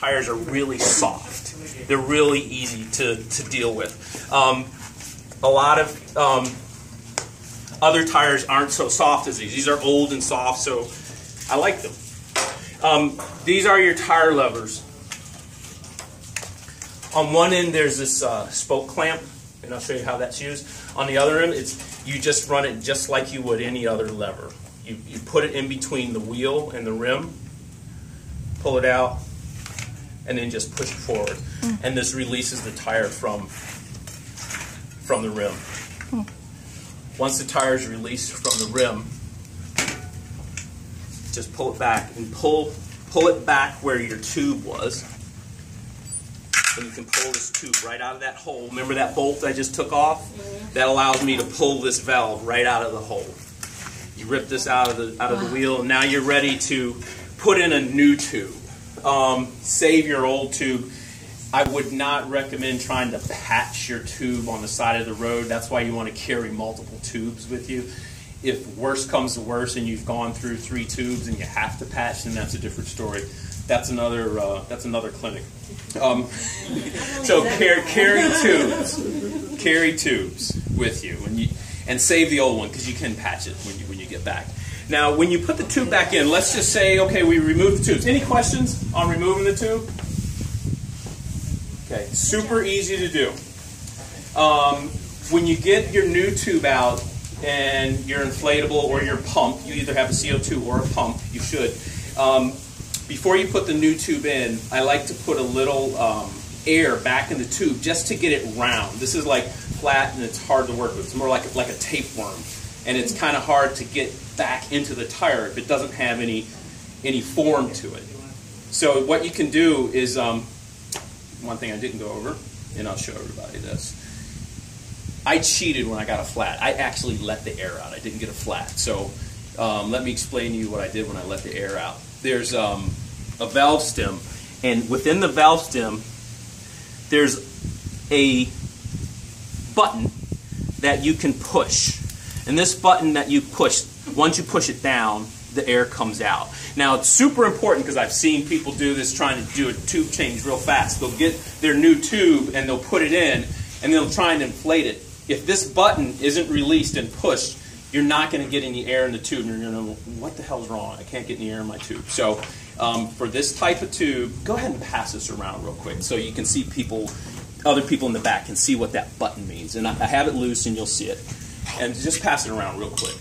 tires are really soft. They're really easy to deal with. A lot of other tires aren't so soft as these. These are old and soft, so I like them. These are your tire levers. On one end, there's this spoke clamp, and I'll show you how that's used. On the other end, you just run it just like you would any other lever. You put it in between the wheel and the rim, pull it out, and then just push it forward. And this releases the tire from the rim. Once the tire is released from the rim, just pull it back and pull it back where your tube was. So you can pull this tube right out of that hole. Remember that bolt I just took off? That allows me to pull this valve right out of the hole. You rip this out of the wheel, and now you're ready to put in a new tube. Save your old tube. I would not recommend trying to patch your tube on the side of the road. That's why you want to carry multiple tubes with you. If worse comes to worse and you've gone through 3 tubes and you have to patch, then that's a different story. That's another clinic. So carry tubes with you, and save the old one because you can patch it when you get back. Now, when you put the tube back in, let's just say, okay, we remove the tubes. Any questions on removing the tube? Okay, super easy to do. When you get your new tube out and your inflatable or your pump, you either have a CO2 or a pump, you should. Before you put the new tube in, I like to put a little air back in the tube just to get it round. This is like flat and it's hard to work with. It's more like a tapeworm. And it's kind of hard to get back into the tire if it doesn't have any form to it. So what you can do is, one thing I didn't go over, and I'll show everybody this. I cheated when I got a flat. I actually let the air out. I didn't get a flat. So let me explain to you what I did when I let the air out. There's a valve stem, and within the valve stem, there's a button that you can push. And this button that you push, once you push it down, the air comes out. Now, it's super important because I've seen people do this trying to do a tube change real fast. They'll get their new tube and they'll put it in and they'll try and inflate it. If this button isn't released and pushed, you're not going to get any air in the tube. And you're going to know, what the hell's wrong? I can't get any air in my tube. So for this type of tube, go ahead and pass this around real quick so you can see other people in the back can see what that button means. And I have it loose and you'll see it. And just pass it around real quick.